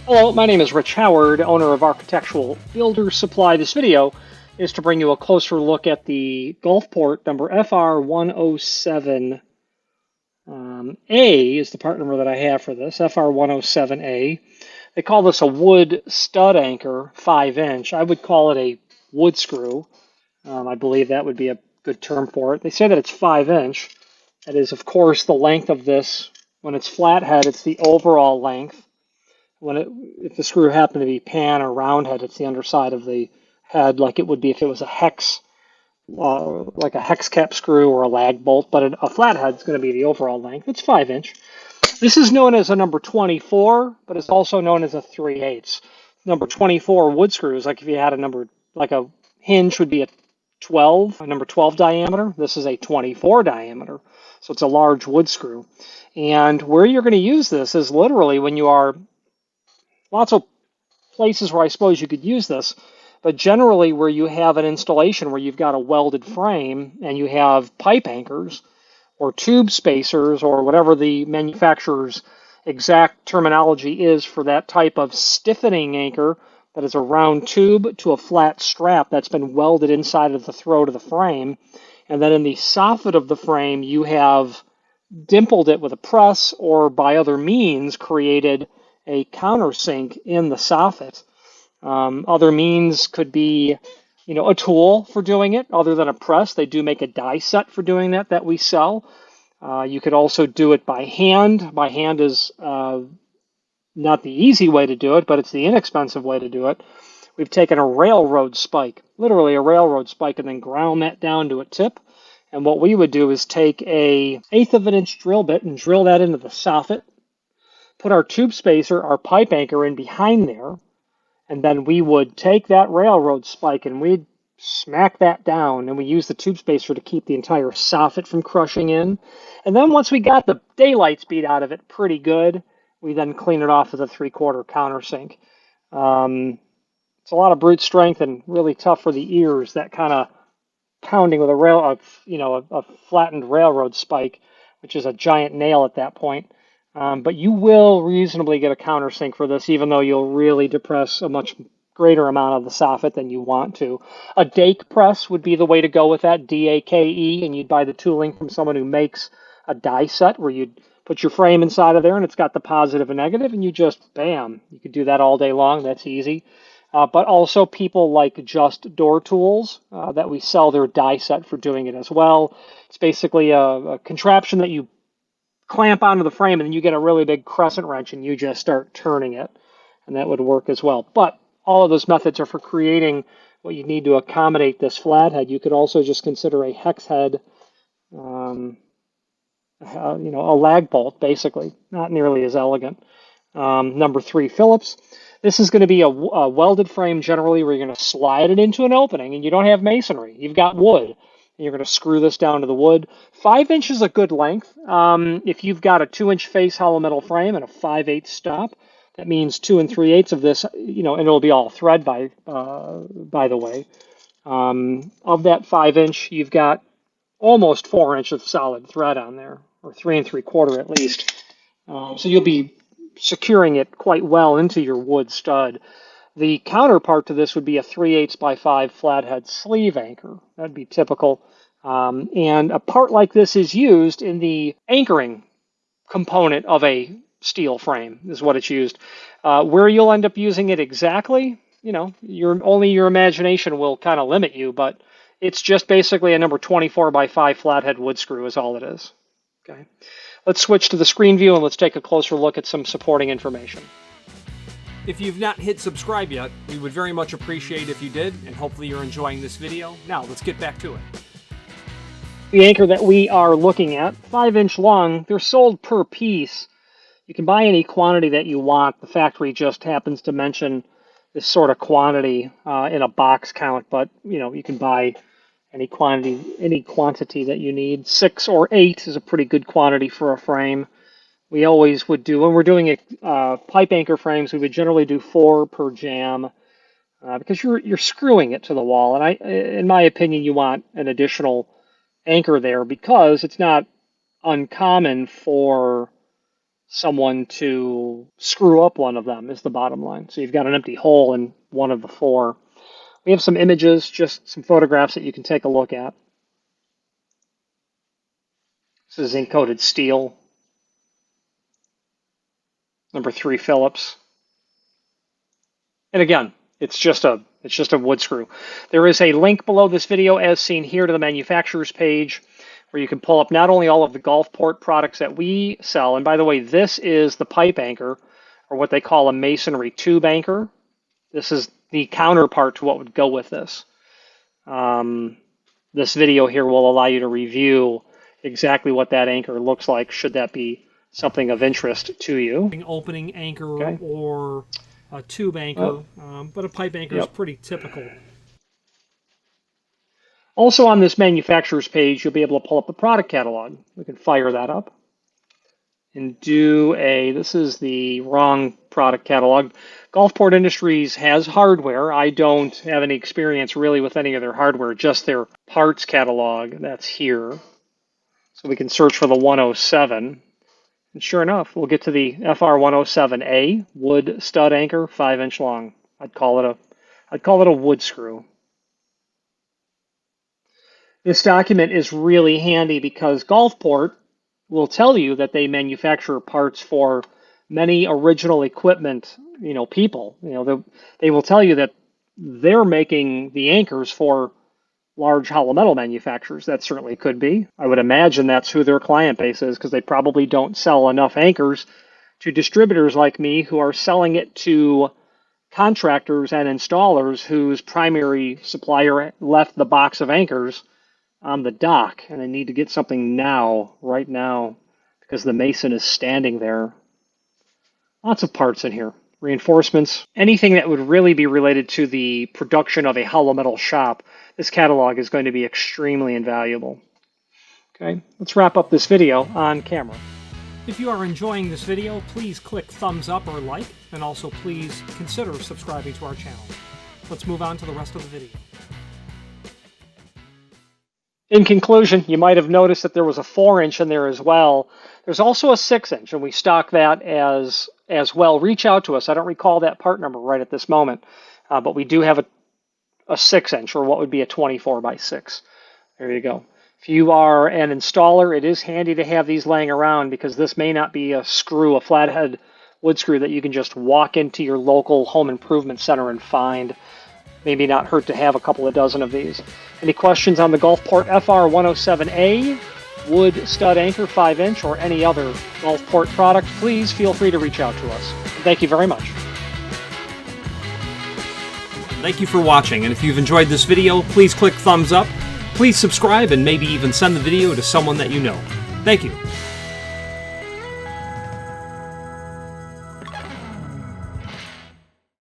Hello, my name is Rich Howard, owner of Architectural Builder Supply. This video is to bring you a closer look at the Gulfport number FR107A is the part number that I have for this, FR107A. They call this a wood stud anchor, 5-inch. I would call it a wood screw. I believe that would be a good term for it. They say that it's 5-inch. That is, of course, the length of this. When it's flathead, it's the overall length. If the screw happened to be pan or round head, it's the underside of the head, like it would be if it was a hex, like a hex cap screw or a lag bolt. But a flathead is going to be the overall length. It's 5-inch. This is known as a number 24, but it's also known as a 3/8. Number 24 wood screws, like if you had a number, like a hinge would be a number 12 diameter. This is a 24 diameter, so it's a large wood screw. And where you're going to use this is literally when you are lots of places where I suppose you could use this, but generally where you have an installation where you've got a welded frame and you have pipe anchors or tube spacers or whatever the manufacturer's exact terminology is for that type of stiffening anchor that is a round tube to a flat strap that's been welded inside of the throat of the frame. And then in the soffit of the frame, you have dimpled it with a press or by other means created a countersink in the soffit. Other means could be, a tool for doing it other than a press. They do make a die set for doing that we sell. You could also do it by hand. By hand is not the easy way to do it, but it's the inexpensive way to do it. We've taken a railroad spike, literally a railroad spike, and then ground that down to a tip. And what we would do is take a 1/8 of an inch drill bit and drill that into the soffit, put our tube spacer, our pipe anchor in behind there, and then we would take that railroad spike and we'd smack that down, and we use the tube spacer to keep the entire soffit from crushing in. And then once we got the daylights beat out of it pretty good, we then clean it off with a 3/4 countersink. It's a lot of brute strength and really tough for the ears, that kind of pounding with a flattened railroad spike, which is a giant nail at that point. But you will reasonably get a countersink for this, even though you'll really depress a much greater amount of the soffit than you want to. A dake press would be the way to go with that, D-A-K-E, and you'd buy the tooling from someone who makes a die set where you'd put your frame inside of there and it's got the positive and negative, and you just, bam, you could do that all day long. That's easy. But also people like Just Door Tools that we sell their die set for doing it as well. It's basically a contraption that you clamp onto the frame, and then you get a really big crescent wrench and you just start turning it, and that would work as well. But all of those methods are for creating what you need to accommodate this flathead. You could also just consider a hex head, a lag bolt, basically, not nearly as elegant. Number 3, Phillips. This is going to be a welded frame generally, where you're going to slide it into an opening, and you don't have masonry. You've got wood. And you're going to screw this down to the wood. 5 inch is a good length. If you've got a 2-inch face hollow metal frame and a 5/8 stop, that means 2 3/8 of this, and it'll be all thread by the way. Of that 5-inch, you've got almost 4 inches of solid thread on there, or 3 3/4 at least. So you'll be securing it quite well into your wood stud. The counterpart to this would be a 3/8 by 5 flathead sleeve anchor. That'd be typical. And a part like this is used in the anchoring component of a steel frame, is what it's used. Where you'll end up using it exactly, only your imagination will kind of limit you, but it's just basically a number 24 by 5 flathead wood screw is all it is. Okay. Let's switch to the screen view and let's take a closer look at some supporting information. If you've not hit subscribe yet, we would very much appreciate if you did, and hopefully you're enjoying this video. Now, let's get back to it. The anchor that we are looking at, 5-inch long, they're sold per piece. You can buy any quantity that you want. The factory just happens to mention this sort of quantity in a box count, but you can buy any quantity that you need. 6 or 8 is a pretty good quantity for a frame. We always would do, when we're doing pipe anchor frames, we would generally do 4 per jam because you're screwing it to the wall. And in my opinion, you want an additional anchor there because it's not uncommon for someone to screw up one of them is the bottom line. So you've got an empty hole in one of the four. We have some images, just some photographs that you can take a look at. This is zinc-coated steel. Number 3 Phillips. And again, it's just a wood screw. There is a link below this video, as seen here, to the manufacturer's page, where you can pull up not only all of the Gulfport products that we sell, and by the way, this is the pipe anchor, or what they call a masonry tube anchor. This is the counterpart to what would go with this. This video here will allow you to review exactly what that anchor looks like, should that be something of interest to you. Opening anchor or a tube anchor, but a pipe anchor is pretty typical. Also on this manufacturer's page, you'll be able to pull up the product catalog. We can fire that up and do this is the wrong product catalog. Gulfport Industries has hardware. I don't have any experience really with any of their hardware, just their parts catalog. That's here. So we can search for the 107. And sure enough, we'll get to the FR107A, wood stud anchor, 5-inch long. I'd call it a wood screw. This document is really handy because Gulfport will tell you that they manufacture parts for many original equipment, people. They will tell you that they're making the anchors for large hollow metal manufacturers. That certainly could be. I would imagine that's who their client base is, because they probably don't sell enough anchors to distributors like me who are selling it to contractors and installers whose primary supplier left the box of anchors on the dock, and they need to get something now, right now, because the mason is standing there. Lots of parts in here. Reinforcements, anything that would really be related to the production of a hollow metal shop. This catalog is going to be extremely invaluable. Okay, let's wrap up this video on camera. If you are enjoying this video, please click thumbs up or like, and also please consider subscribing to our channel. Let's move on to the rest of the video. In conclusion, you might have noticed that there was a 4-inch in there as well. There's also a 6-inch, and we stock that as well. Reach out to us. I don't recall that part number right at this moment, but we do have a 6-inch, or what would be a 24 by 6. There you go. If you are an installer, it is handy to have these laying around, because this may not be a flathead wood screw that you can just walk into your local home improvement center and find. Maybe not hurt to have a couple of dozen of these. Any questions on the Gulfport FR107A, wood stud anchor 5-inch, or any other Gulfport product, please feel free to reach out to us. Thank you very much. Thank you for watching, and if you've enjoyed this video, please click thumbs up, please subscribe, and maybe even send the video to someone that you know. Thank you.